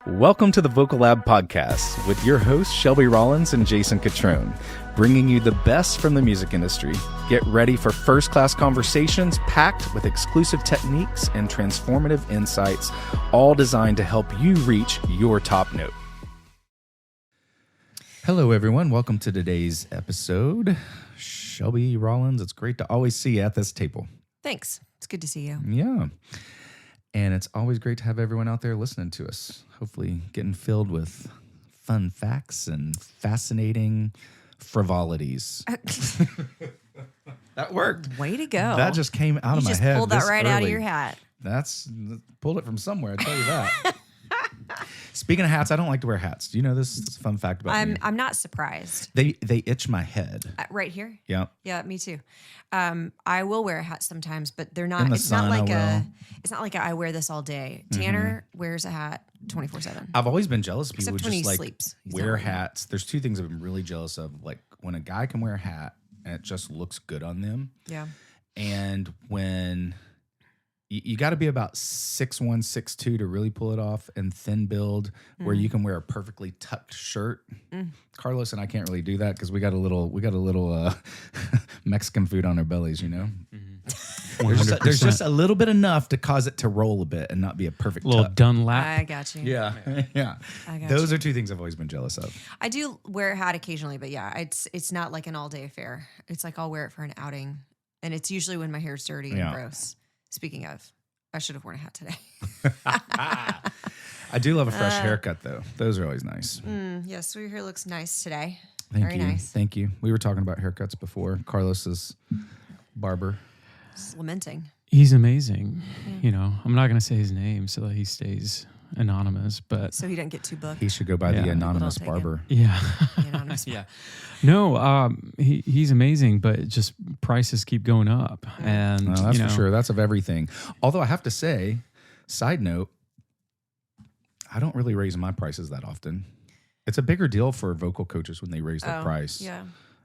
Welcome to the Vocal Lab podcast with your hosts Shelby Rollins and Jason Catrone, bringing you the best from the music industry. Get ready for first-class conversations packed with exclusive techniques and transformative insights, all designed to help you reach your top note. Hello, everyone. Welcome to today's episode. Shelby Rollins, it's great to always see you at this table. Thanks. It's good to see you. Yeah. And it's always great to have everyone out there listening to us, hopefully getting filled with fun facts and fascinating frivolities. That worked. Way to go. That just came out of my head. You just pulled that right out of your hat. Pulled it from somewhere, I tell you that. Speaking of hats, I don't like to wear hats. Do you know this? It's a fun fact about me. I'm not surprised. They itch my head. Right here? Yeah. Yeah, me too. I will wear a hat sometimes, but they're not. In the It's sun, not like it's not like I wear this all day. Tanner wears a hat 24/7. I've always been jealous of people Except who when just he like sleeps. He's wear not wearing hats. There's two things I'm really jealous of. Like when a guy can wear a hat and it just looks good on them. Yeah. And when you got to be about 6'1", 6'2" to really pull it off, and thin build where you can wear a perfectly tucked shirt. Carlos and I can't really do that because we got a little Mexican food on our bellies, you know. There's just a little bit enough to cause it to roll a bit and not be a perfect little tuck. Dunlap. I got you. Yeah. Yeah. I got Those you. are two things I've always been jealous of. I do wear a hat occasionally, but yeah, it's not like an all day affair. It's like I'll wear it for an outing, and it's usually when my hair's dirty and gross. Speaking of, I should have worn a hat today. I do love a fresh haircut, though. Those are always nice. Yes, so your hair looks nice today. Thank you. Nice. Thank you. We were talking about haircuts before. Carlos's barber. Just lamenting. He's amazing. You know, I'm not going to say his name so that he stays anonymous, but So he doesn't get too booked. He should go by the Yeah. anonymous People don't barber. yeah. The anonymous Yeah. No, he's amazing, but just prices keep going up. And No, that's you know, for sure. That's of everything. Although I have to say, side note, I don't really raise my prices that often. It's a bigger deal for vocal coaches when they raise their price. Yeah.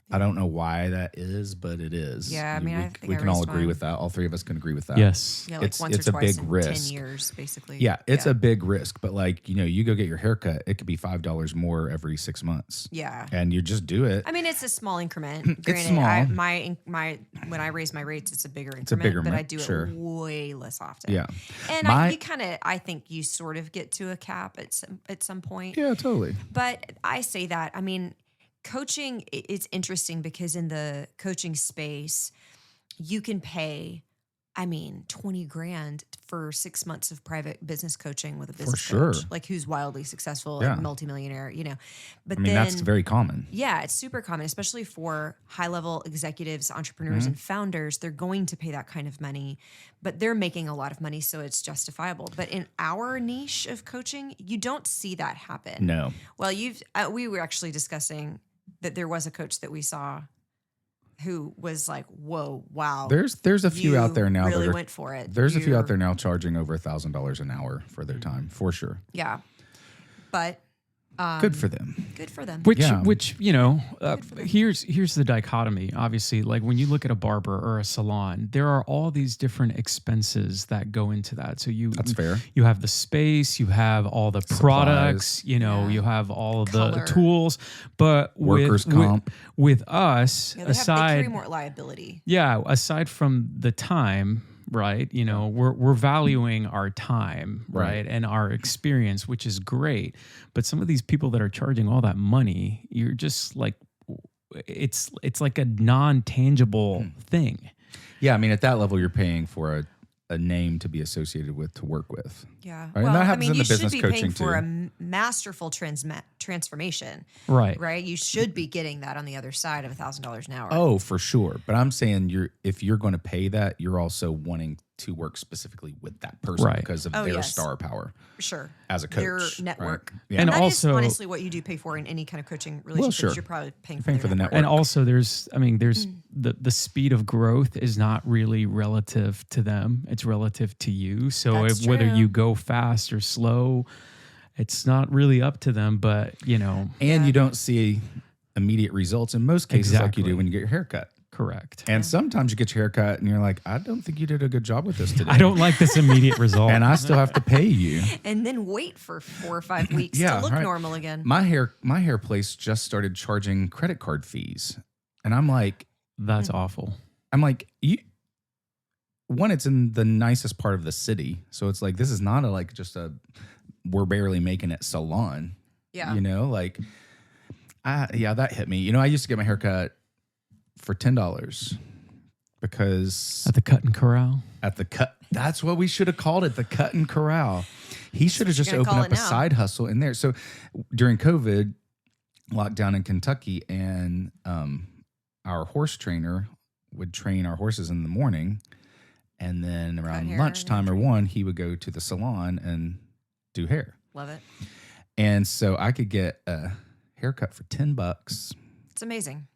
I don't know why that is, but it is. Yeah, I mean, I think we I can all raised agree mine. with that. All three of us can agree with that. Yes. Yeah, like It's once a or twice big in risk. 10 years, basically. Yeah, it's a big risk, but like, you know, you go get your haircut, it could be $5 more every 6 months. Yeah. And you just do it. I mean, it's a small increment. Granted, small. my when I raise my rates, it's a bigger increment, a bigger but I amount, do sure. it way less often. Yeah. And My- I think you sort of get to a cap at some point. Yeah, totally. But I say that, I mean, coaching, it's interesting because in the coaching space, you can pay, I mean, 20 grand for 6 months of private business coaching with a business sure. coach, like who's wildly successful Yeah. and multimillionaire, you know. But I mean, then, that's very common. yeah, it's super common, especially for high level executives, entrepreneurs, and founders. They're going to pay that kind of money, but they're making a lot of money, so it's justifiable. But in our niche of coaching, you don't see that happen. No. Well, we were actually discussing that there was a coach that we saw who was like, "Whoa, wow!" There's a few you out there now really that are, went for it. There's a few out You're- there now charging over $1,000 an hour for their time, for sure. Yeah, but Good for them. good for them. Which you know, here's the dichotomy. Obviously, like when you look at a barber or a salon, there are all these different expenses that go into that. So That's fair. You have the space, you have all the products, you know, Yeah. you have all of Color. the tools. But Workers' comp. with us, Yeah, they aside carry more liability. Yeah, aside from the time, right? You know, we're valuing our time, right? And our experience, which is great. But some of these people that are charging all that money, you're just like, it's like a non-tangible thing. Yeah, I mean, at that level, you're paying for a name to be associated with, to work with. Yeah. Right, and Well, that I happens mean, in you the business should be paying coaching, for too. a masterful transformation, Right. right? You should be getting that on the other side of $1,000 an hour. Oh, for sure. But I'm saying if you're going to pay that, you're also wanting to work specifically with that person Right. because of Oh, their yes. star power Sure. as a Their coach. network. Right? Yeah. And That is also- honestly what you do pay for in any kind of coaching relationship. sure. You're probably paying for, Paying for the network. And also there's the speed of growth is not really relative to them. It's relative to you. So That's whether true. you go fast or slow, it's not really up to them, but you know. And you don't see immediate results in most cases like you Exactly. do when you get your hair cut. Correct. And sometimes you get your hair cut and you're like, I don't think you did a good job with this today. I don't like this immediate result. And I still have to pay you. And then wait for 4 or 5 weeks to look normal again. My hair place just started charging credit card fees. And I'm like, that's awful. I'm like, one, it's in the nicest part of the city. So it's like, this is not we're barely making it salon. Yeah. You know, like, that hit me. You know, I used to get my hair cut for $10 because at the Cut and Corral. That's what we should have called it, the Cut and Corral. He should have just opened up a side hustle in there. So during COVID, lockdown in Kentucky, and our horse trainer would train our horses in the morning, and then around lunchtime or 1, he would go to the salon and do hair. Love it. And so I could get a haircut for $10. It's amazing.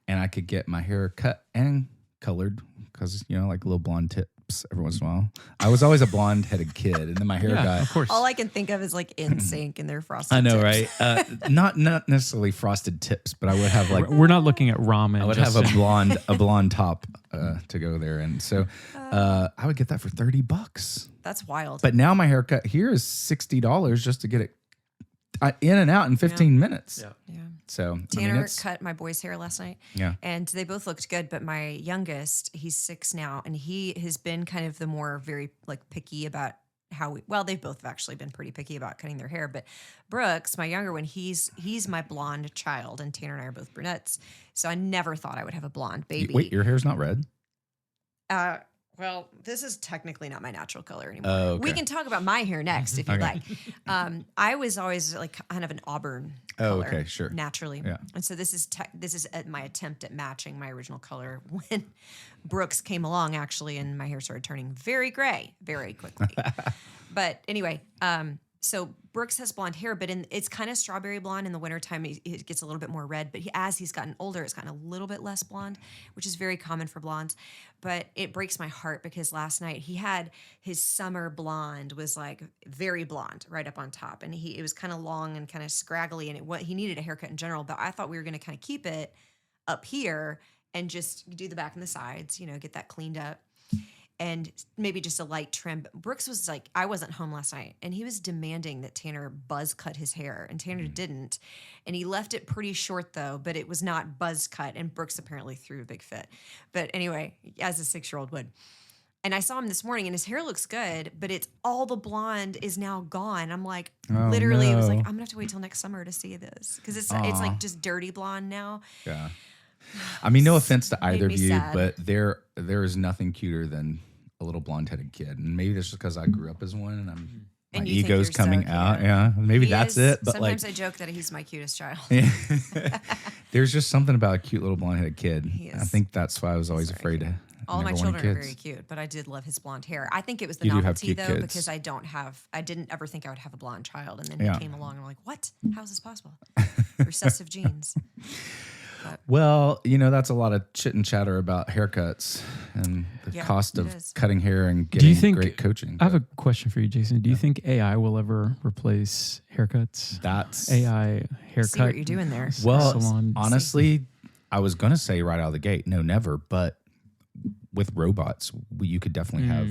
And I could get my hair cut and colored because, you know, like little blonde tips every once in a while. I was always a blonde-headed kid, and then my hair got... of course. All I can think of is like NSYNC and their frosted I know, tips. right? Not necessarily frosted tips, but I would have like... We're not looking at ramen. I would have a blonde top to go there. And so I would get that for $30. That's wild. But now my haircut here is $60 just to get it in and out in 15 minutes. Yeah. So Tanner cut my boy's hair last night. Yeah. And they both looked good, but my youngest, he's 6 now, and he has been kind of the more very like picky about they've both actually been pretty picky about cutting their hair. But Brooks, my younger one, he's my blonde child, and Tanner and I are both brunettes. So I never thought I would have a blonde baby. Wait, your hair's not red? Well, this is technically not my natural color anymore. Oh, okay. We can talk about my hair next if you'd like. I was always like kind of an auburn color. Okay, sure. Naturally. Yeah. And so this is my attempt at matching my original color when Brooks came along, actually, and my hair started turning very gray very quickly. But anyway, so Brooks has blonde hair, but it's kind of strawberry blonde in the wintertime. It gets a little bit more red, but as he's gotten older, it's gotten a little bit less blonde, which is very common for blondes. But it breaks my heart because last night he had his summer blonde was like very blonde right up on top. And it was kind of long and kind of scraggly, and he needed a haircut in general, but I thought we were going to kind of keep it up here and just do the back and the sides, you know, get that cleaned up. And maybe just a light trim. But Brooks was like, I wasn't home last night, and he was demanding that Tanner buzz cut his hair, and Tanner didn't. And he left it pretty short, though, but it was not buzz cut, and Brooks apparently threw a big fit. But anyway, as a 6-year-old would. And I saw him this morning, and his hair looks good, but it's all the blonde is now gone. I'm like, literally, it was like, I'm going to have to wait till next summer to see this. Because it's like just dirty blonde now. Yeah. I mean, no offense to either of you, sad. but there is nothing cuter than a little blonde-headed kid. And maybe that's just because I grew up as one and my you think ego's you're so coming cute. out. Yeah, maybe that's it. But sometimes I joke that he's my cutest child. There's just something about a cute little blonde-headed kid. He is. I think that's why I was always afraid to. All my never wanted children are kids. very cute, but I did love his blonde hair. I think it was the You do have novelty cute though, kids. because I didn't ever think I would have a blonde child. And then Yeah. he came along and I'm like, what? How is this possible? Recessive genes. Well, you know, that's a lot of chit and chatter about haircuts and the cost of cutting hair and getting great coaching. I have a question for you, Jason. Do you think AI will ever replace haircuts? That's AI haircut. See what you're doing there. Well, salon. honestly, I was going to say right out of the gate, no, never. But with robots, you could definitely have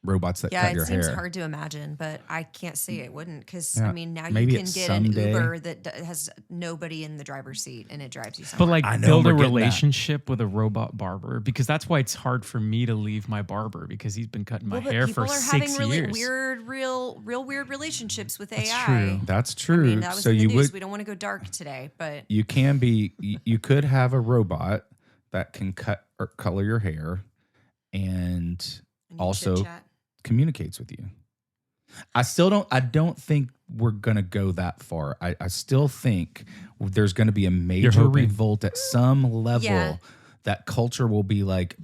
robots that cut your hair. It seems hard to imagine, but I can't say it wouldn't because, Yeah. I mean, now Maybe you can it's get someday. an Uber that has nobody in the driver's seat and it drives you But somewhere. like I know, build a we're getting that. relationship with a robot barber, because that's why it's hard for me to leave my barber, because he's been cutting my Well, but hair people for are 6 having really years. real weird relationships with AI. true. That's true. I mean, that was so in the you news. would, We don't want to go dark today, but you can be, you could have a robot that can cut or color your hair and and you also chit-chat. communicates with you. I don't think we're going to go that far. I still think there's going to be a major hoping. revolt at some level Yeah. that culture will be like,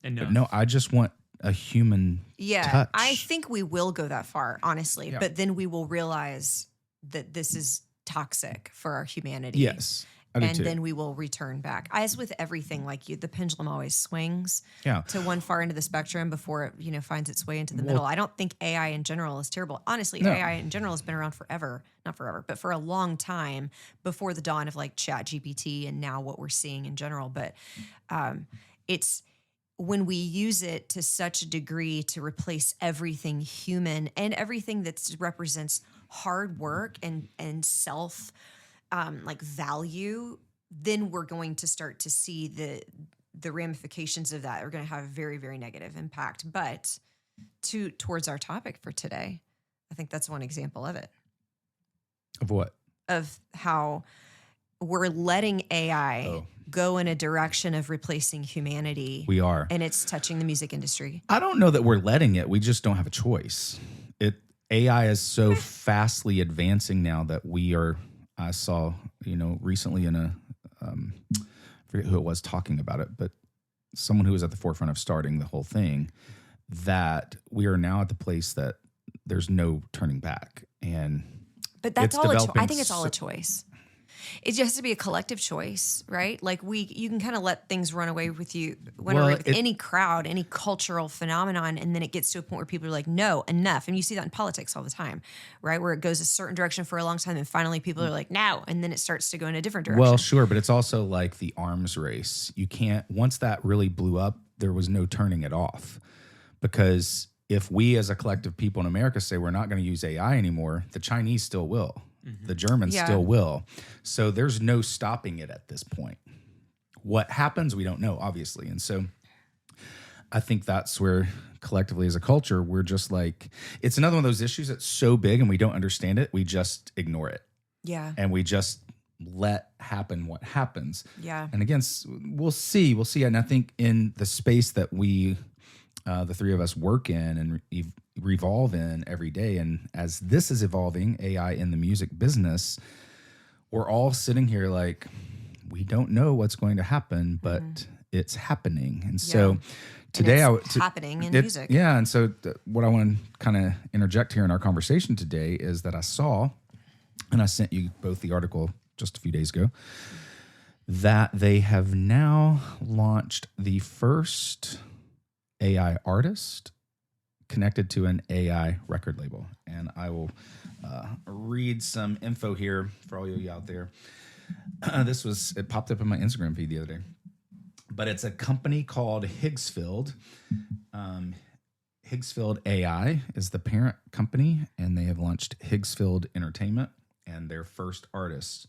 no, I just want a human touch. I think we will go that far, honestly. Yeah. But then we will realize that this is toxic for our humanity. Yes. I do and too. then we will return back. As with everything, like the pendulum always swings Yeah. to one far end of the spectrum before it, finds its way into the middle. I don't think AI in general is terrible. Honestly, No. AI in general has been around forever, not forever, but for a long time before the dawn of like Chat GPT and now what we're seeing in general. But it's when we use it to such a degree to replace everything human and everything that represents hard work and self like value, then we're going to start to see the ramifications of that are going to have a very, very negative impact. But towards our topic for today, I think that's one example of it. Of what? Of how we're letting AI go in a direction of replacing humanity. We are. And it's touching the music industry. I don't know that we're letting it. We just don't have a choice. AI is so fastly advancing now that I saw, recently in I forget who it was talking about it, but someone who was at the forefront of starting the whole thing, that we are now at the place that there's no turning back. But that's all I think it's all a choice. It just has to be a collective choice, right? Like you can kind of let things run away with any crowd, any cultural phenomenon, and then it gets to a point where people are like, no, enough. And you see that in politics all the time, right? Where it goes a certain direction for a long time, and finally people are like, no, and then it starts to go in a different direction. Well, sure, but it's also like the arms race. You can't, once that really blew up, there was no turning it off. Because if we as a collective people in America say we're not going to use AI anymore, the Chinese still will. Mm-hmm. The Germans still will. So there's no stopping it at this point. What happens, we don't know, obviously. And so I think that's where collectively as a culture, we're just like, it's another one of those issues that's so big and we don't understand it. We just ignore it. Yeah. And we just let happen what happens. Yeah. And again, we'll see. And I think in the space that we, the three of us work in and revolve in every day. And as this is evolving, AI in the music business, we're all sitting here like, we don't know what's going to happen, but it's happening. And so today it's happening in music. Yeah. And so what I want to kind of interject here in our conversation today is that I saw, and I sent you both the article just a few days ago, that they have now launched the first AI artist connected to an AI record label. And I will read some info here for all you out there. It popped up in my Instagram feed the other day. But it's a company called Higgsfield. Higgsfield AI is the parent company, and they have launched Higgsfield Entertainment and their first artist.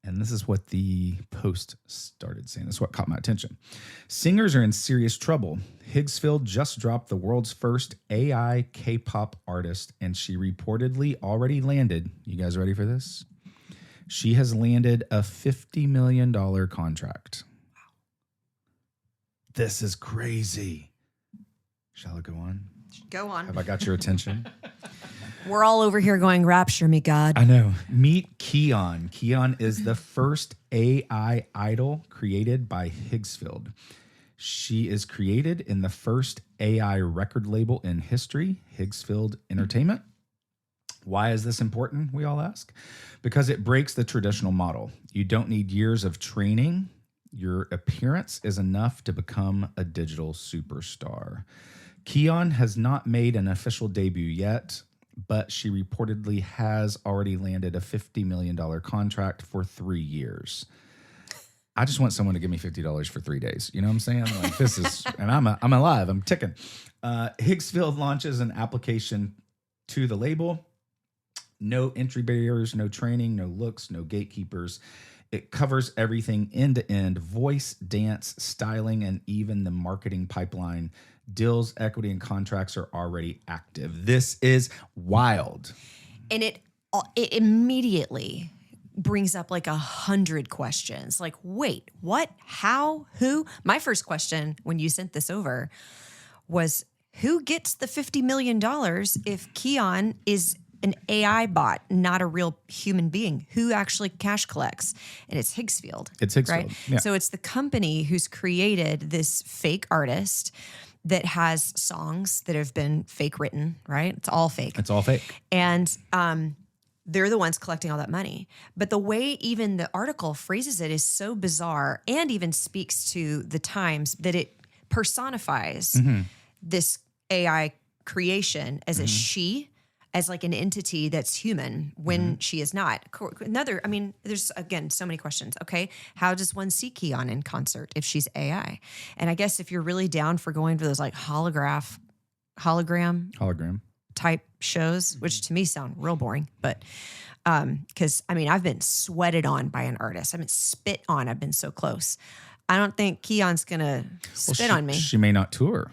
And this is what the post started saying. This is what caught my attention. Singers are in serious trouble. Higgsfield just dropped the world's first AI K-pop artist, and she reportedly already landed. You guys ready for this? She has landed a $50 million contract. Wow. This is crazy. Shall I go on? Go on. Have I got your attention? We're all over here going, rapture me, God. I know. Meet Keon. Keon is the first AI idol created by Higgsfield. She is created in the first AI record label in history, Higgsfield Entertainment. Why is this important, we all ask? Because it breaks the traditional model. You don't need years of training. Your appearance is enough to become a digital superstar. Keon has not made an official debut yet, but she reportedly has already landed a $50 million contract for 3 years. I just want someone to give me $50 for 3 days. You know what I'm saying? Like, this is, and I'm alive. I'm ticking. Higgsfield launches an application to the label. No entry barriers, no training, no looks, no gatekeepers. It covers everything end to end: voice, dance, styling, and even the marketing pipeline. Deals, equity, and contracts are already active. This is wild. And it immediately brings up like 100 questions. Like, wait, what? How? Who? My first question when you sent this over was, who gets the $50 million if Keon is an AI bot, not a real human being? Who actually cash collects? And it's Higgsfield. It's Higgsfield. Right? Yeah. So it's the company who's created this fake artist that has songs that have been fake written, right? It's all fake. It's all fake. And they're the ones collecting all that money. But the way even the article phrases it is so bizarre and even speaks to the times that it personifies this AI creation as a she, as like an entity that's human when she is not. There's again so many questions. Okay, how does one see Keon in concert if she's AI? And I guess if you're really down for going for those like hologram type shows, which to me sound real boring, but because I've been sweated on by an artist. I've been spit on. I've been so close. I don't think Keon's gonna spit on me. She may not tour.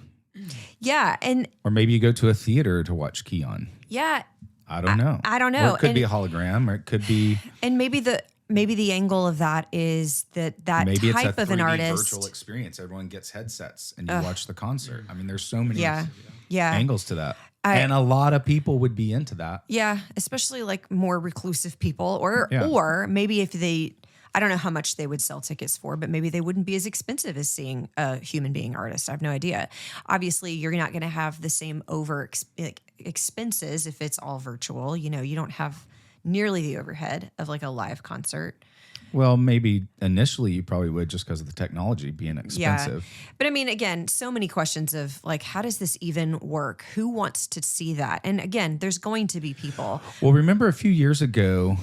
Yeah, or maybe you go to a theater to watch Keon. Yeah, I don't know. I don't know. Or it could be a hologram, or it could be. And maybe the angle of that is that maybe type it's a of an 3D artist virtual experience. Everyone gets headsets and you watch the concert. There's so many yeah angles to that. And a lot of people would be into that. Yeah, especially like more reclusive people, or maybe if I don't know how much they would sell tickets for, but maybe they wouldn't be as expensive as seeing a human being artist. I have no idea. Obviously, you're not going to have the same expenses if it's all virtual. You don't have nearly the overhead of like a live concert. Well, maybe initially you probably would, just because of the technology being expensive. Yeah. But again, so many questions of like, how does this even work? Who wants to see that? And again, there's going to be people. Well, remember a few years ago,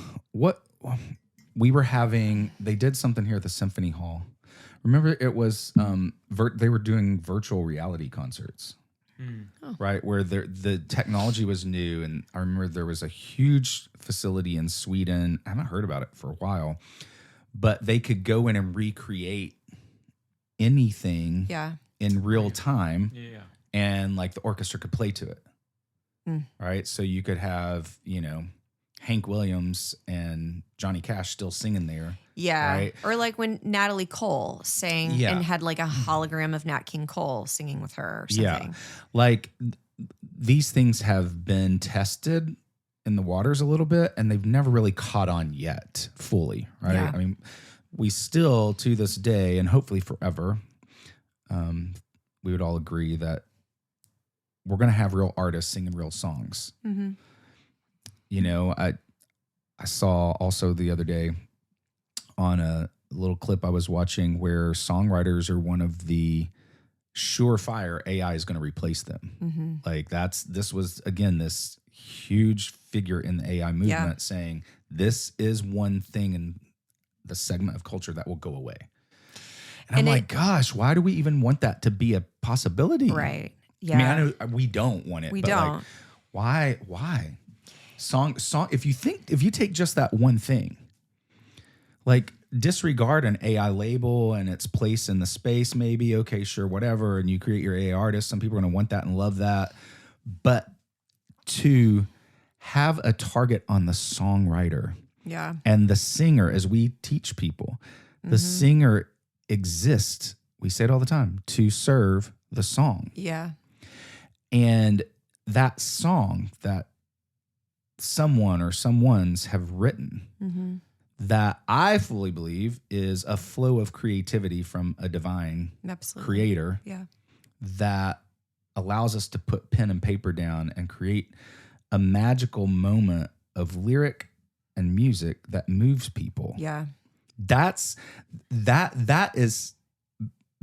we were having, they did something here at the Symphony Hall. Remember it was, they were doing virtual reality concerts. Right, where the technology was new. And I remember there was a huge facility in Sweden. I haven't heard about it for a while, but they could go in and recreate anything in real time. Yeah. And like the orchestra could play to it. Right. So you could have, Hank Williams and Johnny Cash still singing there. Yeah. Right? Or like when Natalie Cole sang and had like a hologram of Nat King Cole singing with her or something. Yeah. Like these things have been tested in the waters a little bit, and they've never really caught on yet fully. Right. Yeah. We still to this day, and hopefully forever, we would all agree that we're going to have real artists singing real songs. Mm-hmm. I saw also the other day on a little clip I was watching where songwriters are one of the surefire AI is going to replace them. Mm-hmm. Like this was again, this huge figure in the AI movement saying this is one thing in the segment of culture that will go away. And I'm like, gosh, why do we even want that to be a possibility? Right. Yeah. I know we don't want it. We but don't. Like, why? Song. If you take just that one thing, like disregard an AI label and its place in the space, maybe, okay, sure, whatever, and you create your AI artist, some people are going to want that and love that. But to have a target on the songwriter and the singer, as we teach people, the singer exists, we say it all the time, to serve the song. Yeah. And that song that someone or someones have written that I fully believe is a flow of creativity from a divine creator that allows us to put pen and paper down and create a magical moment of lyric and music that moves people. Yeah. That is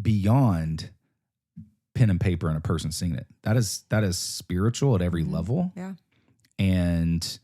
beyond pen and paper and a person singing it. That is spiritual at every level. Yeah. And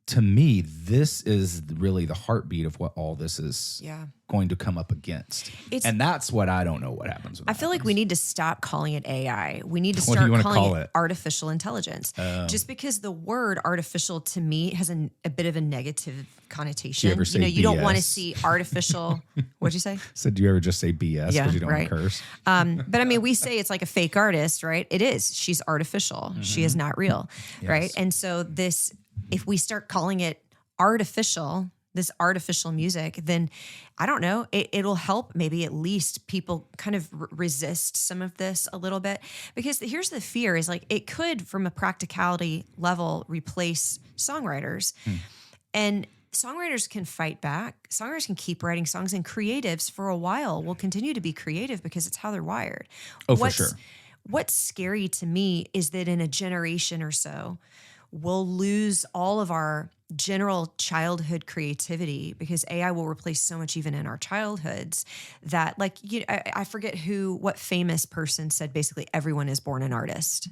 to me, this is really the heartbeat of what all this is going to come up against. And that's what I don't know what happens with. I feel like we need to stop calling it AI. We need to start calling it artificial intelligence. Just because the word artificial to me has a bit of a negative connotation. You ever say you BS? Don't want to see artificial. What'd you say? So do you ever just say BS because you don't want to curse? But we say it's like a fake artist, right? It is. She's artificial. She is not real, right? And so if we start calling it artificial, this artificial music, then I don't know, it'll help maybe at least people kind of resist some of this a little bit. Because here's the fear is like it could, from a practicality level, replace songwriters. And songwriters can fight back. Songwriters can keep writing songs, and creatives for a while will continue to be creative because it's how they're wired. For sure. What's scary to me is that in a generation or so, we'll lose all of our general childhood creativity because AI will replace so much even in our childhoods that like, I forget what famous person said basically everyone is born an artist.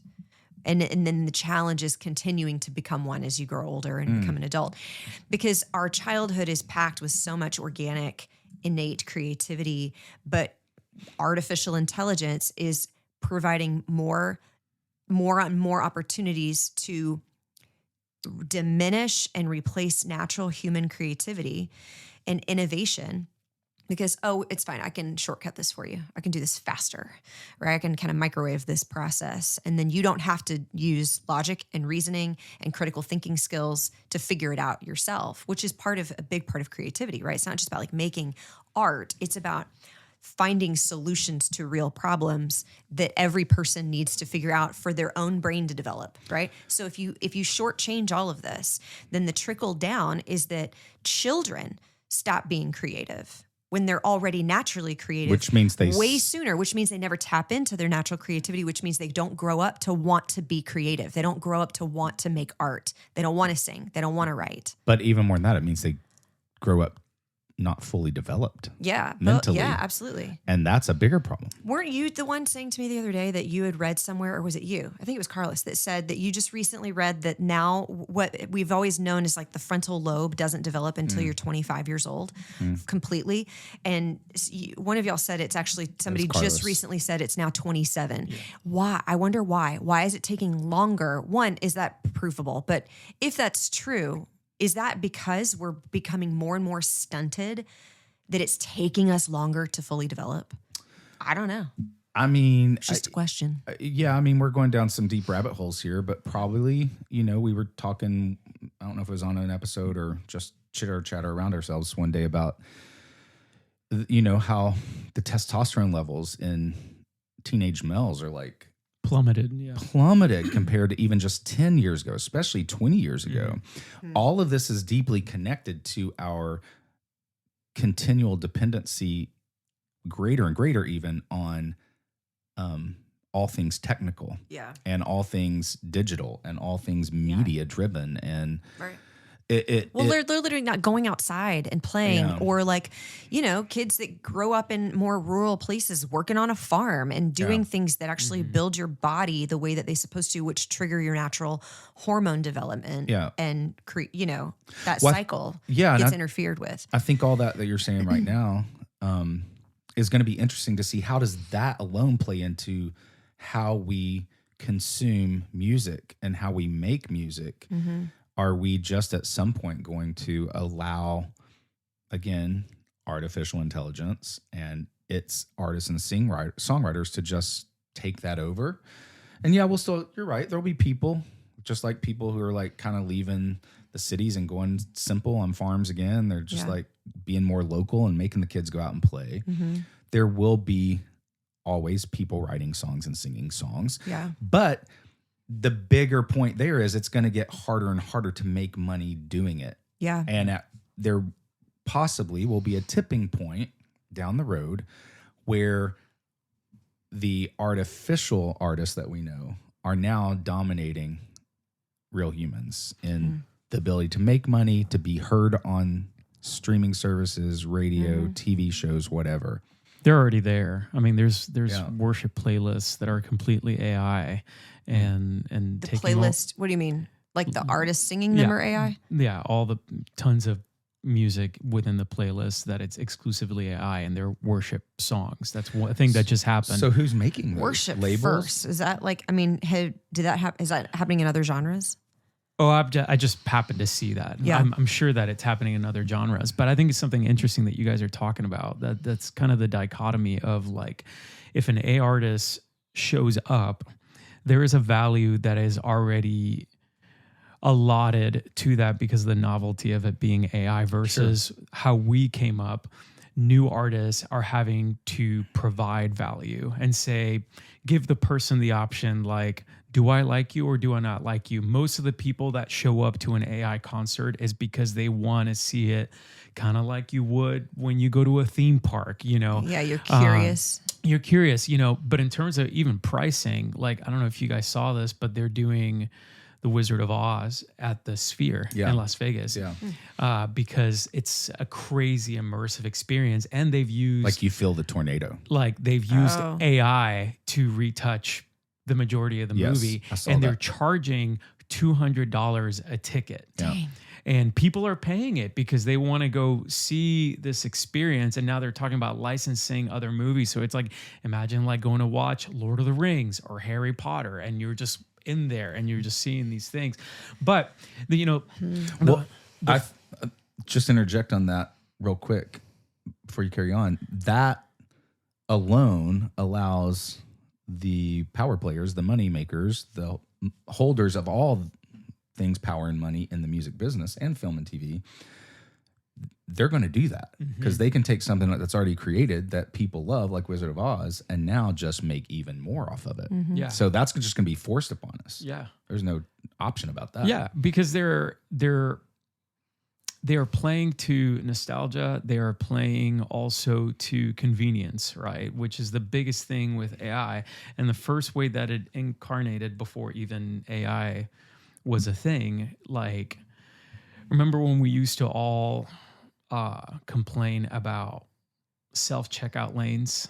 And then the challenge is continuing to become one as you grow older and become an adult, because our childhood is packed with so much organic, innate creativity, but artificial intelligence is providing more opportunities to diminish and replace natural human creativity and innovation. Because, it's fine. I can shortcut this for you. I can do this faster, right? I can kind of microwave this process. And then you don't have to use logic and reasoning and critical thinking skills to figure it out yourself, which is a big part of creativity, right? It's not just about like making art. It's about finding solutions to real problems that every person needs to figure out for their own brain to develop, right? So if you shortchange all of this, then the trickle down is that children stop being creative when they're already naturally creative, which means way sooner, which means they never tap into their natural creativity, which means they don't grow up to want to be creative. They don't grow up to want to make art. They don't want to sing. They don't want to write. But even more than that, it means they grow up not fully developed. Yeah. Mentally. Yeah, absolutely. And that's a bigger problem. Weren't you the one saying to me the other day that you had read somewhere, or was it you? I think it was Carlos that said that you just recently read that now what we've always known is like the frontal lobe doesn't develop until you're 25 years old completely. And one of y'all said it's actually, somebody just recently said it's now 27. Yeah. Why? I wonder why. Why is it taking longer? One, is that provable? But if that's true, is that because we're becoming more and more stunted that it's taking us longer to fully develop? I don't know. I mean, it's just a question. Yeah, I mean, we're going down some deep rabbit holes here, but probably, we were talking, I don't know if it was on an episode or just chitter chatter around ourselves one day about, how the testosterone levels in teenage males are like plummeted compared to even just 10 years ago, especially 20 years ago. Mm-hmm. All of this is deeply connected to our continual dependency, greater and greater even, on all things technical, and all things digital, and all things media driven, and right. They're literally not going outside and playing, or like, kids that grow up in more rural places working on a farm and doing things that actually build your body the way that they're supposed to, which trigger your natural hormone development. And that cycle gets interfered with. I think all that you're saying right now is going to be interesting to see how does that alone play into how we consume music and how we make music. Mm-hmm. Are we just at some point going to allow, again, artificial intelligence and its artists and songwriters to just take that over? And you're right, there'll be people, just like people who are like kind of leaving the cities and going simple on farms again. They're just like being more local and making the kids go out and play. Mm-hmm. There will be always people writing songs and singing songs. Yeah. But the bigger point there is it's going to get harder and harder to make money doing it. Yeah. And there possibly will be a tipping point down the road where the artificial artists that we know are now dominating real humans in the ability to make money, to be heard on streaming services, radio, TV shows, whatever. They're already there. I mean, there's worship playlists that are completely AI, and the playlist. What do you mean? Like the artists singing them are AI? Yeah, all the tons of music within the playlist that it's exclusively AI, and they're worship songs. That's one thing that just happened. So who's making those? Worship labels? First? Is that like? I mean, is that happening in other genres? Oh, I just happened to see that. Yeah. I'm sure that it's happening in other genres, but I think it's something interesting that you guys are talking about. That's kind of the dichotomy of like, if an A artist shows up, there is a value that is already allotted to that because of the novelty of it being AI versus how we came up. New artists are having to provide value and say, give the person the option, like, do I like you or do I not like you? Most of the people that show up to an AI concert is because they want to see it kind of like you would when you go to a theme park, Yeah, you're curious. You're curious, but in terms of even pricing, like, I don't know if you guys saw this, but they're doing The Wizard of Oz at the Sphere in Las Vegas. Yeah. Because it's a crazy immersive experience. And they've used... Like you feel the tornado. Like they've used AI to retouch the majority of the movie. And they're charging $200 a ticket. Dang. And people are paying it because they want to go see this experience. And now they're talking about licensing other movies. So it's like, imagine like going to watch Lord of the Rings or Harry Potter, and you're just in there and you're just seeing these things. But I just interject on that real quick before you carry on. That alone allows the power players, the money makers, the holders of all things power and money in the music business and film and TV, they're going to do that because they can take something that's already created that people love, like Wizard of Oz, and now just make even more off of it. Yeah. So that's just going to be forced upon us. Yeah. There's no option about that. Yeah, because they're playing to nostalgia. They are playing also to convenience, right? Which is the biggest thing with AI. And the first way that it incarnated before even AI was a thing, like, remember when we used to all complain about self-checkout lanes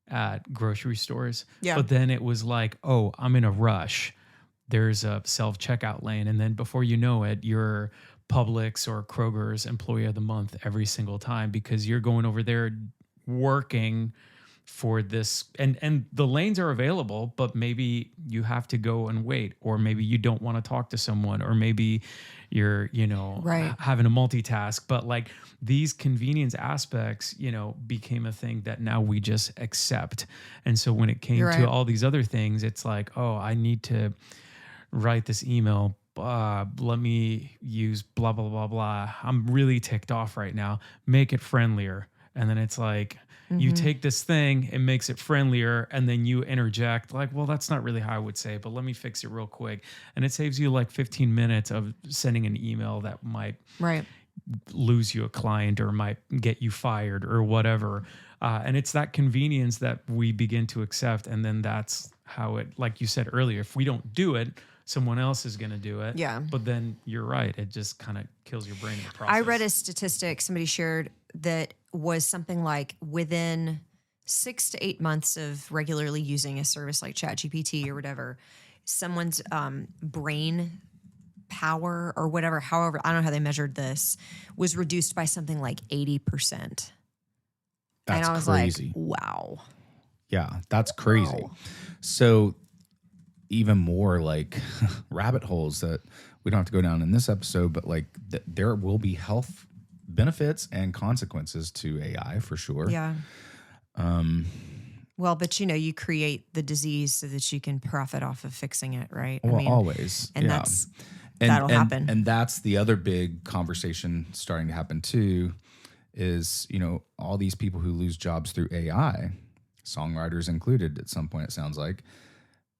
at grocery stores? Yeah. But then it was like, oh, I'm in a rush. There's a self-checkout lane. And then before you know it, you're Publix or Kroger's employee of the month every single time because you're going over there working for this. And the lanes are available, but maybe you have to go and wait, or maybe you don't want to talk to someone, or maybe you're, having a multitask. But like these convenience aspects, became a thing that now we just accept. And so when it came to all these other things, it's like, oh, I need to write this email. Let me use blah, blah, blah, blah. I'm really ticked off right now. Make it friendlier. And then it's like, you take this thing, it makes it friendlier, and then you interject like, well, that's not really how I would say it, but let me fix it real quick. And it saves you like 15 minutes of sending an email that might lose you a client or might get you fired or whatever. And it's that convenience that we begin to accept. And then that's how it, like you said earlier, if we don't do it, someone else is going to do it. Yeah. But then you're right. It just kind of kills your brain in the process. I read a statistic somebody shared that was something like within 6 to 8 months of regularly using a service like ChatGPT or whatever, someone's brain power or whatever, however, I don't know how they measured this, was reduced by something like 80%. That's and I was crazy. like, wow. Yeah, that's crazy. Wow. So even more like rabbit holes that we don't have to go down in this episode, but like there will be health benefits and consequences to AI for sure. Yeah. Well, but you create the disease so that you can profit off of fixing it, right? Well, always. And that'll happen. And that's the other big conversation starting to happen too is, all these people who lose jobs through AI, songwriters included at some point, it sounds like,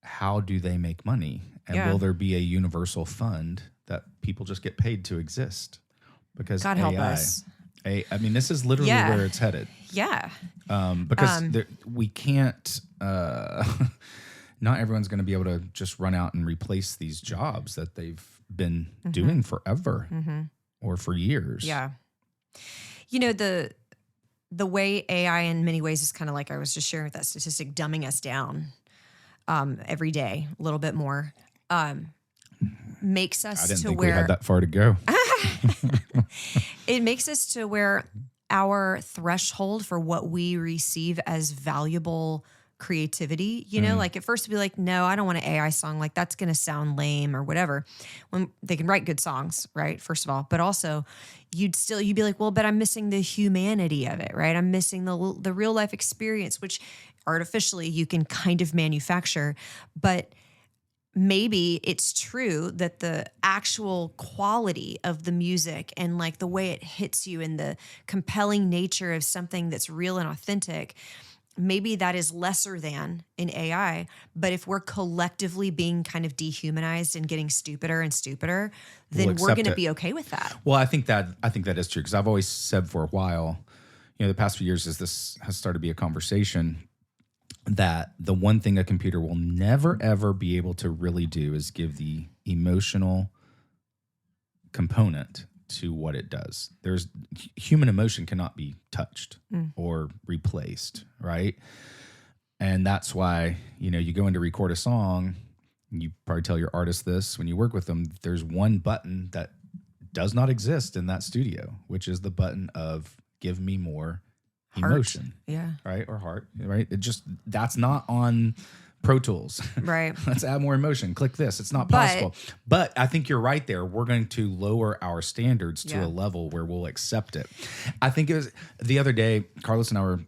how do they make money? And will there be a universal fund that people just get paid to exist? Because God help us. This is literally where it's headed. Yeah. Because we can't, not everyone's going to be able to just run out and replace these jobs that they've been doing forever or for years. Yeah. The way AI in many ways is kind of like I was just sharing with that statistic, dumbing us down every day a little bit more, makes us I didn't to think where we had that far to go. It makes us to where our threshold for what we receive as valuable creativity, like at first it'd be like, no, I don't want an AI song. Like that's going to sound lame or whatever. When they can write good songs, right? First of all, but also you'd be like, well, but I'm missing the humanity of it, right? I'm missing the real life experience, which artificially you can kind of manufacture, but maybe it's true that the actual quality of the music and like the way it hits you and the compelling nature of something that's real and authentic, maybe that is lesser than in AI. But if we're collectively being kind of dehumanized and getting stupider and stupider, then we're going to be okay with that. Well, I think that is true because I've always said for a while, the past few years as this has started to be a conversation, that the one thing a computer will never, ever be able to really do is give the emotional component to what it does. There's human emotion cannot be touched or replaced, right? And that's why, you go in to record a song, you probably tell your artist this when you work with them, there's one button that does not exist in that studio, which is the button of give me more emotion. Yeah. Right? Or heart, right? That's not on Pro Tools. Right. Let's add more emotion. Click this. It's not possible. But I think you're right there. We're going to lower our standards to a level where we'll accept it. I think it was the other day, Carlos and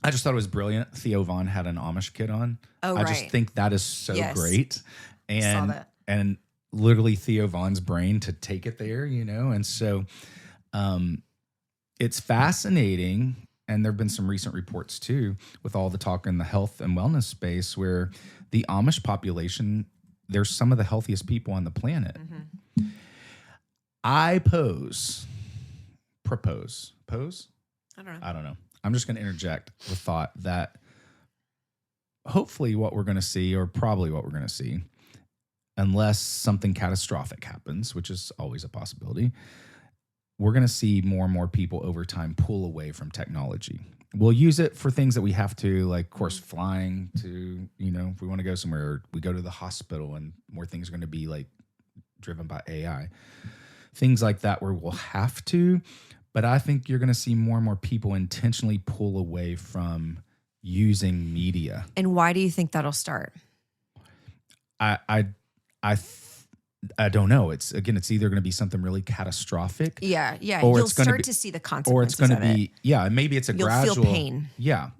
I just thought it was brilliant. Theo Von had an Amish kid on. Oh, I just think that is so great. And, saw that. And literally Theo Von's brain to take it there, And so it's fascinating. And there have been some recent reports too, with all the talk in the health and wellness space, where the Amish population, they're some of the healthiest people on the planet. Mm-hmm. I propose? I don't know. I'm just going to interject the thought that hopefully what we're going to see, or probably what we're going to see, unless something catastrophic happens, which is always a possibility, we're going to see more and more people over time pull away from technology. We'll use it for things that we have to, like, of course, flying to, if we want to go somewhere, we go to the hospital, and more things are going to be like driven by AI. Things like that where we'll have to, but I think you're going to see more and more people intentionally pull away from using media. And why do you think that'll start? I don't know. It's either going to be something really catastrophic. Yeah. Or you'll start to see the consequences. Or it's going to be, maybe it's You'll gradual. feel pain. Yeah.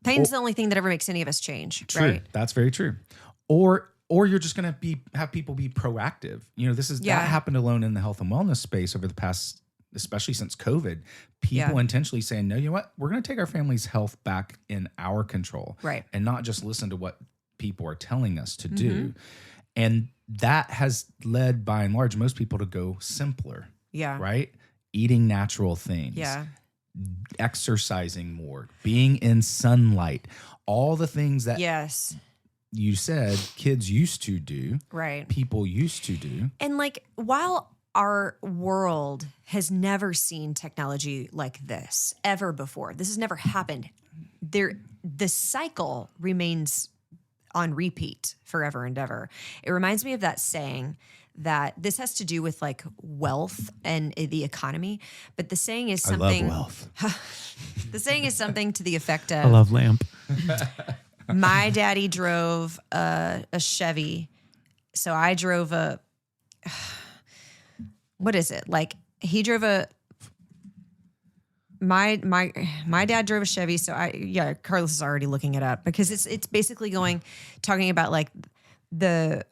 Pain's the only thing that ever makes any of us change. True. Right? That's very true. Or you're just going to have people be proactive. That happened alone in the health and wellness space over the past, especially since COVID. People intentionally saying, no, you know what? We're going to take our family's health back in our control. Right. And not just listen to what people are telling us to do. And that has led, by and large, most people to go simpler. Yeah. Right? Eating natural things. Yeah. Exercising more. Being in sunlight. All the things that you said kids used to do. Right. People used to do. And while our world has never seen technology like this ever before, this has never happened, the cycle remains on repeat forever and ever. It reminds me of that saying that this has to do with wealth and the economy, but the saying is something. I love wealth. The saying is something to the effect of, I love lamp. My daddy drove a Chevy, so I drove a. What is it? He drove a. My dad drove a Chevy, so Carlos is already looking it up because it's basically talking about the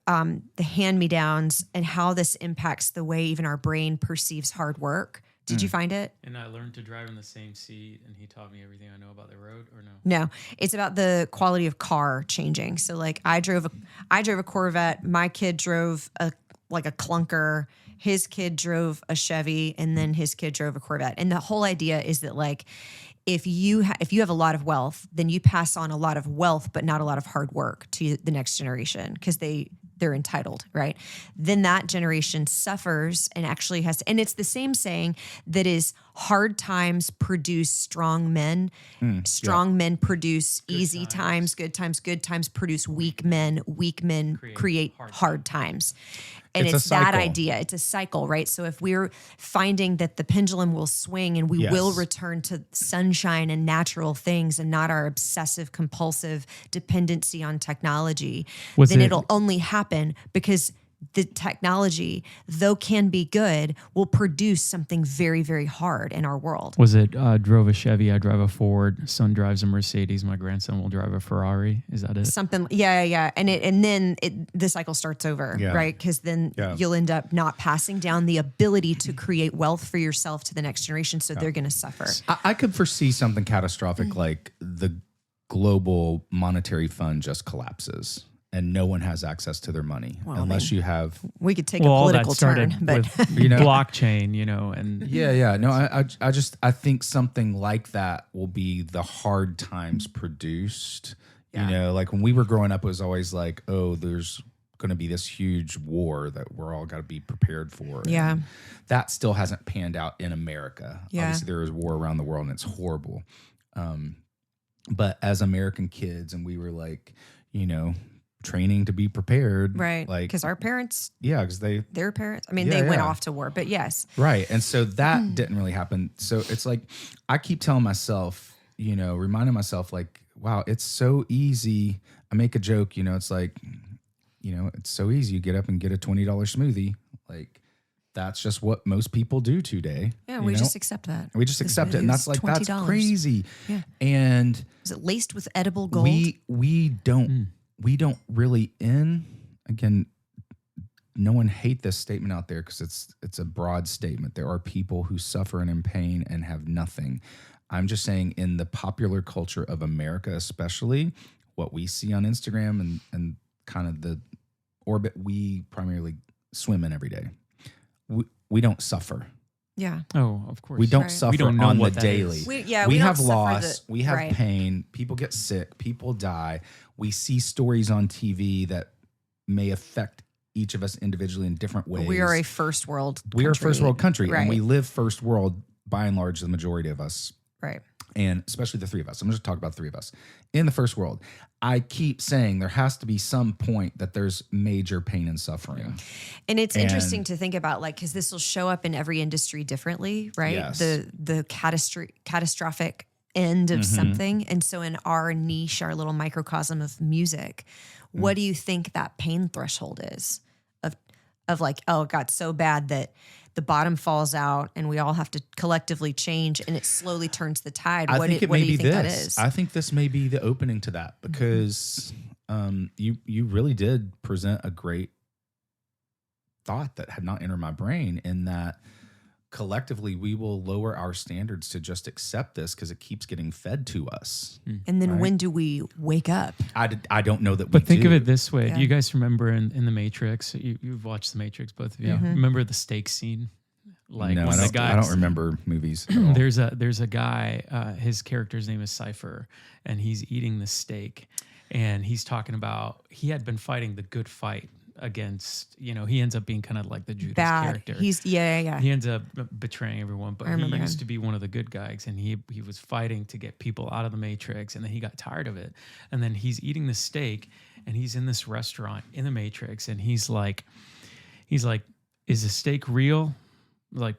hand-me-downs and how this impacts the way even our brain perceives hard work. Did you find it? And I learned to drive in the same seat, and he taught me everything I know about the road, or no? No, it's about the quality of car changing. So I drove a Corvette. My kid drove a clunker. His kid drove a Chevy, and then his kid drove a Corvette. And the whole idea is that if you have a lot of wealth, then you pass on a lot of wealth, but not a lot of hard work to the next generation because they're entitled, right? Then that generation suffers and actually and it's the same saying that is hard times produce strong men. Strong men produce good easy times. Good times produce weak men create hard times. And it's that idea. It's a cycle, right? So if we're finding that the pendulum will swing and we will return to sunshine and natural things and not our obsessive compulsive dependency on technology, it'll only happen because the technology, though can be good, will produce something very, very hard in our world. Was it drove a Chevy, I drive a Ford, son drives a Mercedes, my grandson will drive a Ferrari? Is that it? Something, yeah. And then the cycle starts over, right? Because then you'll end up not passing down the ability to create wealth for yourself to the next generation, so they're going to suffer. I could foresee something catastrophic like the global monetary fund just collapses. And no one has access to their money unless you have. We could take a political turn, but blockchain, and No, I think something like that will be the hard times produced. When we were growing up, it was always there's going to be this huge war that we're all got to be prepared for. Yeah. And that still hasn't panned out in America. Yeah. Obviously, there is war around the world and it's horrible. But as American kids, and we were like, training to be prepared. Right. Like, because our parents, yeah, because their parents, I mean, Yeah, they went yeah. off to war, but yes. right. And so that didn't really happen. So it's like, I keep telling myself, reminding myself like, wow, it's so easy. I make a joke, it's like, it's so easy. You get up and get a $20 smoothie. Like, that's just what most people do today. Yeah, we just accept that. We just accept it. And that's like, that's $20. crazy. Yeah. And Is it laced with edible gold? we don't really again, no one hate this statement out there because it's a broad statement. There are people who suffer and in pain and have nothing. I'm just saying in the popular culture of America, especially what we see on Instagram and kind of the orbit we primarily swim in every day, we don't suffer. Yeah. Oh, of course. We don't Right. suffer We don't know on the what that daily. is. We we don't have suffer loss. We have right. pain. People get sick. People die. We see stories on TV that may affect each of us individually in different ways. We are a first world country. We are a first world country, Right. and we live first world by and large, the majority of us. Right. And especially the three of us. I'm just talking about the three of us in the first world. I keep saying there has to be some point that there's major pain and suffering. And it's interesting to think about, like, because this will show up in every industry differently, right? Yes. The catastrophic end of something. And so in our niche, our little microcosm of music, what do you think that pain threshold is of like, oh, it got so bad that the bottom falls out and we all have to collectively change and it slowly turns the tide. I think it may be that this. is? I think this may be the opening to that because you really did present a great thought that had not entered my brain in that collectively we will lower our standards to just accept this because it keeps getting fed to us. And then Right. when do we wake up? I don't know that we But think do. of it this way. Yeah. Do you guys remember in The Matrix? You've watched The Matrix, both of you. Yeah. Remember the steak scene? Like no, when I the guy, don't remember movies at all. there's a guy, his character's name is Cypher, and he's eating the steak, and he's talking about he had been fighting the good fight against, he ends up being kind of like the Judas Bad. character. He's yeah. He ends up betraying everyone, but I he remember used him. to be one of the good guys, and he was fighting to get people out of the Matrix, and then he got tired of it, and then he's eating the steak, and he's in this restaurant in the Matrix, and he's like, is the steak real? Like,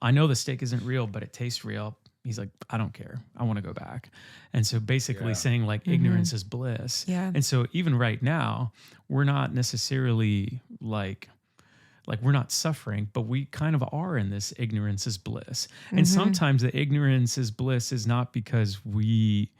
I know the steak isn't real, but it tastes real. He's like, I don't care. I want to go back. And so basically saying like ignorance is bliss. Yeah. And so even right now, we're not necessarily like we're not suffering, but we kind of are in this ignorance is bliss. And sometimes the ignorance is bliss is not because we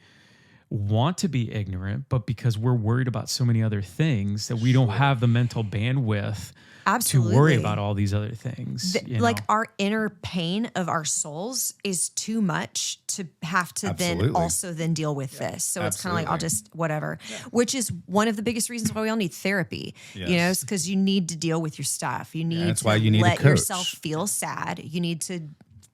want to be ignorant, but because we're worried about so many other things that we don't have the mental bandwidth Absolutely. to worry about all these other things. Like our inner pain of our souls is too much to have to Absolutely. then also then deal with this. So it's kind of like, I'll Absolutely. just whatever, which is one of the biggest reasons why we all need therapy, Yes. because you need to deal with your stuff. You need that's to why you need a let coach. yourself feel sad. You need to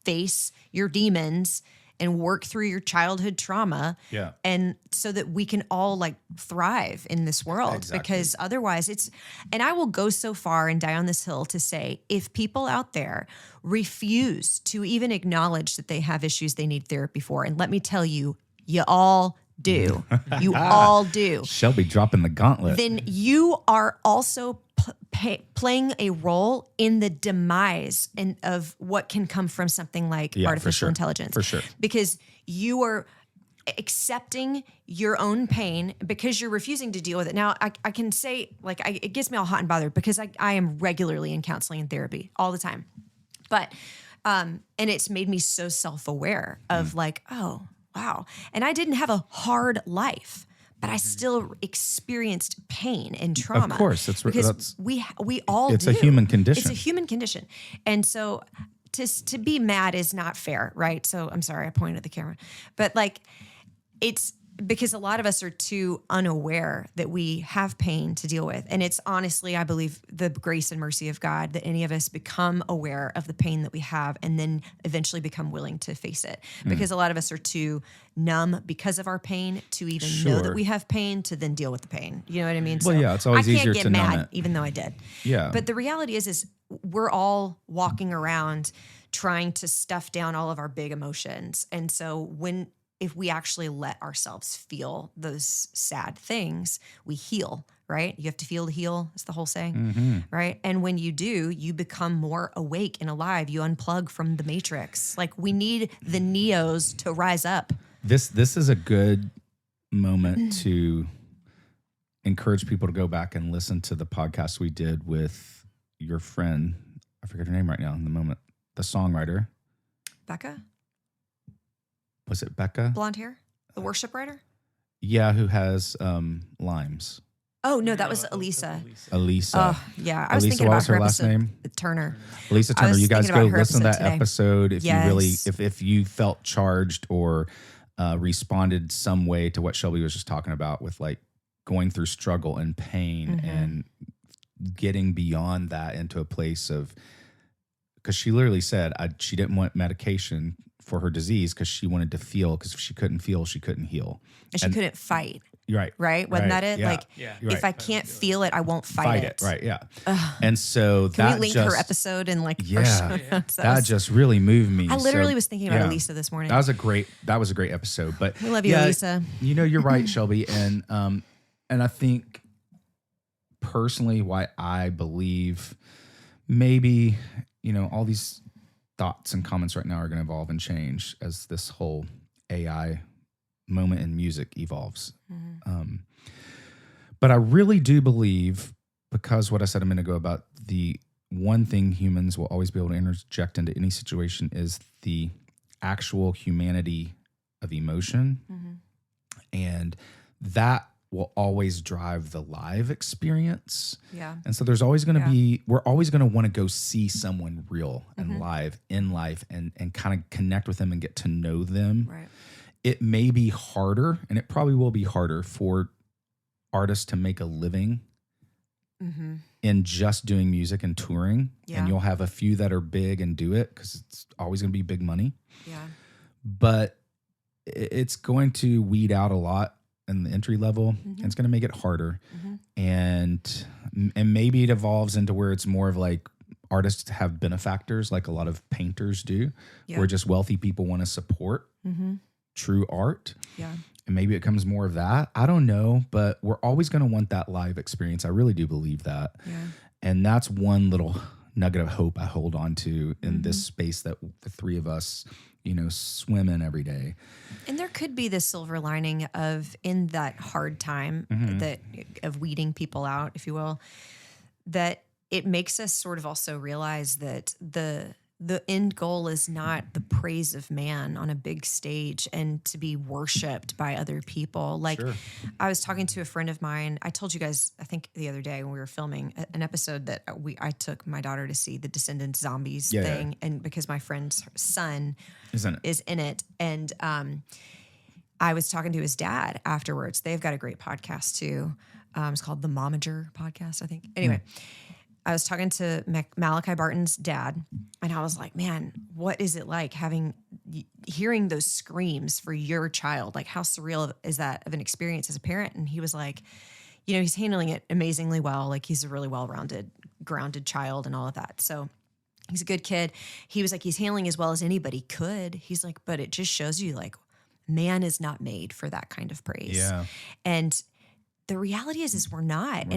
face your demons and work through your childhood trauma. Yeah. And so that we can all like thrive in this world, Exactly. because otherwise and I will go so far and die on this hill to say, if people out there refuse to even acknowledge that they have issues they need therapy for, and let me tell you, you all do. You all do. Shelby dropping the gauntlet. Then you are also playing a role in the demise of what can come from something like Yeah, for artificial sure. intelligence. For sure. Because you are accepting your own pain because you're refusing to deal with it. Now, I can say, like, it gets me all hot and bothered because I am regularly in counseling and therapy all the time. But, and it's made me so self-aware of like, oh, wow. And I didn't have a hard life, but I still experienced pain and trauma. Of course, because we all it's do. a human condition. It's a human condition. And so to be mad is not fair, right? So I'm sorry, I pointed at the camera. But like, it's because a lot of us are too unaware that we have pain to deal with. And it's honestly, I believe, the grace and mercy of God that any of us become aware of the pain that we have and then eventually become willing to face it. Because a lot of us are too numb because of our pain to even know that we have pain to then deal with the pain. You know what I mean? Well, yeah, it's always easier to I can't get numb mad, it. even though I did. Yeah. But the reality is we're all walking around trying to stuff down all of our big emotions. And so if we actually let ourselves feel those sad things, we heal, right? You have to feel to heal, is the whole saying, right? And when you do, you become more awake and alive. You unplug from the matrix. Like, we need the Neos to rise up. This is a good moment to encourage people to go back and listen to the podcast we did with your friend. I forget her name right now in the moment. The songwriter. Becca? Was it Becca? Blonde hair? The worship writer? Yeah, who has Lyme's. Oh, no, that was Elisa. Elisa. Oh, yeah. I was Elisa, thinking what about was her last episode, name? Turner. Elisa Turner. was You guys thinking go about her listen to that episode today. episode if you really, Yes. if you felt charged or responded some way to what Shelby was just talking about with like going through struggle and pain and getting beyond that into a place of, because she literally said she didn't want medication for her disease because she wanted to feel, because if she couldn't feel, she couldn't heal. And she couldn't fight, You're right. right? Wasn't that it? Yeah. Like, Yeah. You're if right. I can't feel it, I won't fight it. Right. Yeah. And so Can that we link just, her episode in like our yeah, show notes? that just really moved me. I literally So, was thinking about yeah. Elisa this morning. That was a great episode. But We love you, yeah, Elisa. You know, you're right, Shelby. And I think personally why I believe maybe, you know, all these thoughts and comments right now are going to evolve and change as this whole AI moment in music evolves. But I really do believe, because what I said a minute ago about the one thing humans will always be able to interject into any situation is the actual humanity of emotion. And that will always drive the live experience. Yeah. And so there's always going to we're always going to want to go see someone real and live in life and kind of connect with them and get to know them. Right. It may be harder, and it probably will be harder for artists to make a living in just doing music and touring. Yeah. And you'll have a few that are big and do it because it's always going to be big money. Yeah. But it's going to weed out a lot in the entry level. And it's going to make it harder. And maybe it evolves into where it's more of like artists have benefactors, like a lot of painters do, where just wealthy people want to support true art. Yeah. And maybe it comes more of that. I don't know, but we're always going to want that live experience. I really do believe that. Yeah. And that's one little nugget of hope I hold on to in this space that the three of us, you know, swim in every day. And there could be this silver lining of, in that hard time that of weeding people out, if you will, that it makes us sort of also realize that the end goal is not the praise of man on a big stage and to be worshiped by other people. Like, I was talking to a friend of mine. I told you guys, I think the other day when we were filming an episode that I took my daughter to see the Descendants Zombies thing. And because my friend's son is in it. And I was talking to his dad afterwards. They've got a great podcast too. It's called the Momager podcast, I think. Anyway, I was talking to Malachi Barton's dad, and I was like, man, what is it like hearing those screams for your child? Like, how surreal is that of an experience as a parent? And he was like, you know, he's handling it amazingly well. Like, he's a really well-rounded, grounded child and all of that. So he's a good kid. He was like, he's handling as well as anybody could. He's like, but it just shows you, like, man is not made for that kind of praise. Yeah. And the reality is we're not.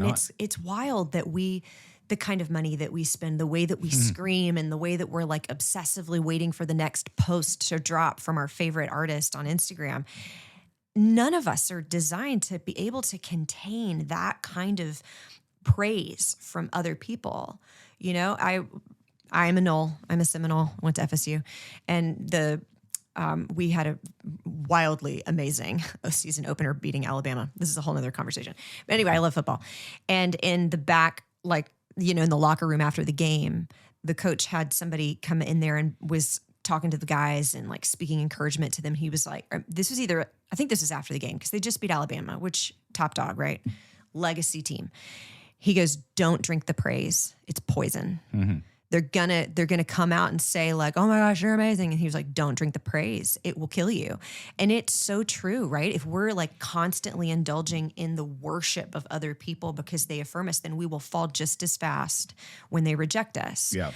It's wild that the kind of money that we spend, the way that we scream, and the way that we're like obsessively waiting for the next post to drop from our favorite artist on Instagram. None of us are designed to be able to contain that kind of praise from other people. You know, I'm a Knoll. I'm a Seminole. I went to FSU, and we had a wildly amazing season opener beating Alabama. This is a whole nother conversation. But anyway, I love football. And in the back, like, you know, in the locker room after the game, the coach had somebody come in there and was talking to the guys and like speaking encouragement to them. He was like, I think this was after the game because they just beat Alabama, which top dog, right? Legacy team. He goes, don't drink the praise. It's poison. Mm-hmm. They're gonna come out and say like, oh my gosh, you're amazing. And he was like, don't drink the praise. It will kill you. And it's so true, right? If we're like constantly indulging in the worship of other people because they affirm us, then we will fall just as fast when they reject us. Yeah.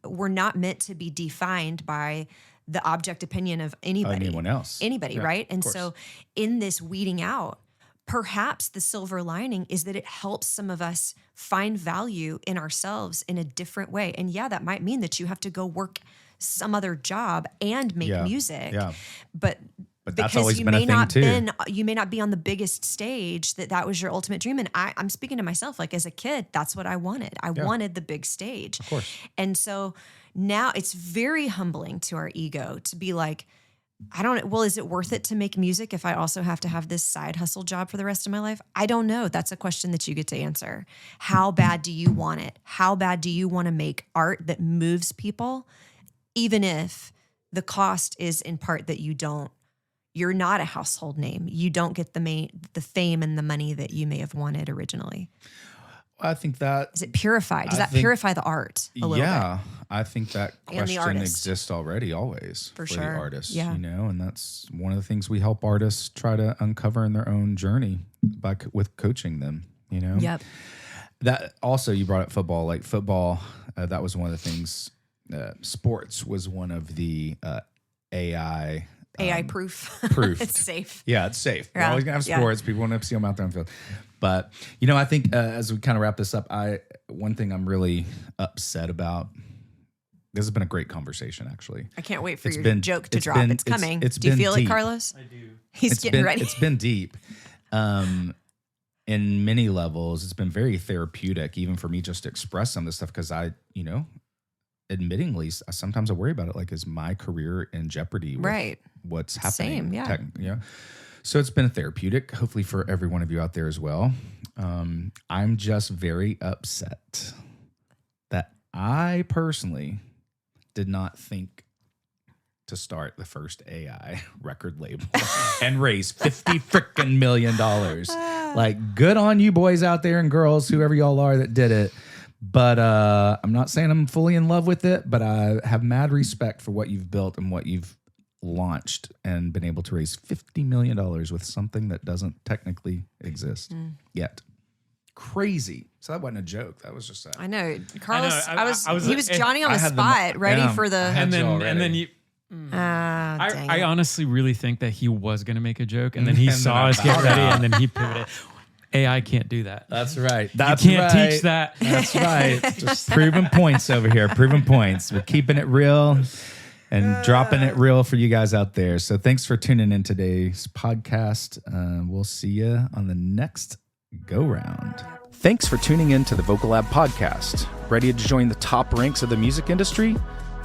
We're not meant to be defined by the object opinion of anyone else. Anybody, Yeah, right? And so in this weeding out, perhaps the silver lining is that it helps some of us find value in ourselves in a different way. And yeah, that might mean that you have to go work some other job and make music. Yeah. But that's always been a thing too. You may not be on the biggest stage that was your ultimate dream. And I'm speaking to myself, like as a kid, that's what I wanted. I wanted the big stage. Of course. And so now it's very humbling to our ego to be like, is it worth it to make music if I also have to have this side hustle job for the rest of my life? I don't know. That's a question that you get to answer. How bad do you want it? How bad do you want to make art that moves people, even if the cost is in part that you're not a household name. You don't get the fame and the money that you may have wanted originally. I think that... Is it purified? Does that purify the art a little bit? Yeah, I think that question exists already, always, for sure. the artist, yeah. And that's one of the things we help artists try to uncover in their own journey with coaching them, Yep. That also, you brought up football. Like football, that was one of the things, sports was one of the AI proof. It's safe. Yeah, it's safe. Yeah. We're always going to have sports. People want to see them out there on the field. But, I think as we kind of wrap this up, one thing I'm really upset about, this has been a great conversation, actually. I can't wait for your joke to drop. It's coming. Do you feel it, Carlos? I do. He's getting ready. It's been deep. In many levels, it's been very therapeutic, even for me just to express some of this stuff, because I, admittingly, sometimes I worry about it. Like, is my career in jeopardy with what's happening? Same, yeah. So it's been therapeutic, hopefully for every one of you out there as well. I'm just very upset that I personally did not think to start the first AI record label and raise $50 million. Like, good on you boys out there and girls, whoever y'all are that did it. But I'm not saying I'm fully in love with it, but I have mad respect for what you've built and what you've launched and been able to raise $50 million with something that doesn't technically exist yet. Crazy. So that wasn't a joke. That was just a... I know. Carlos, he was Johnny on the spot, ready for the... And then you... I honestly really think that he was going to make a joke, and then he saw us get ready, and then he pivoted. AI can't do that. That's right. You can't teach that. That's right. Just proving points over here. Proving points. We're keeping it real and dropping it real for you guys out there. So thanks for tuning in today's podcast. We'll see you on the next go-round. Thanks for tuning in to the Vocal Lab podcast. Ready to join the top ranks of the music industry?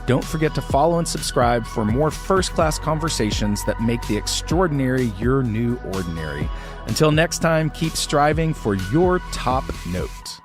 Don't forget to follow and subscribe for more first-class conversations that make the extraordinary your new ordinary. Until next time, keep striving for your top note.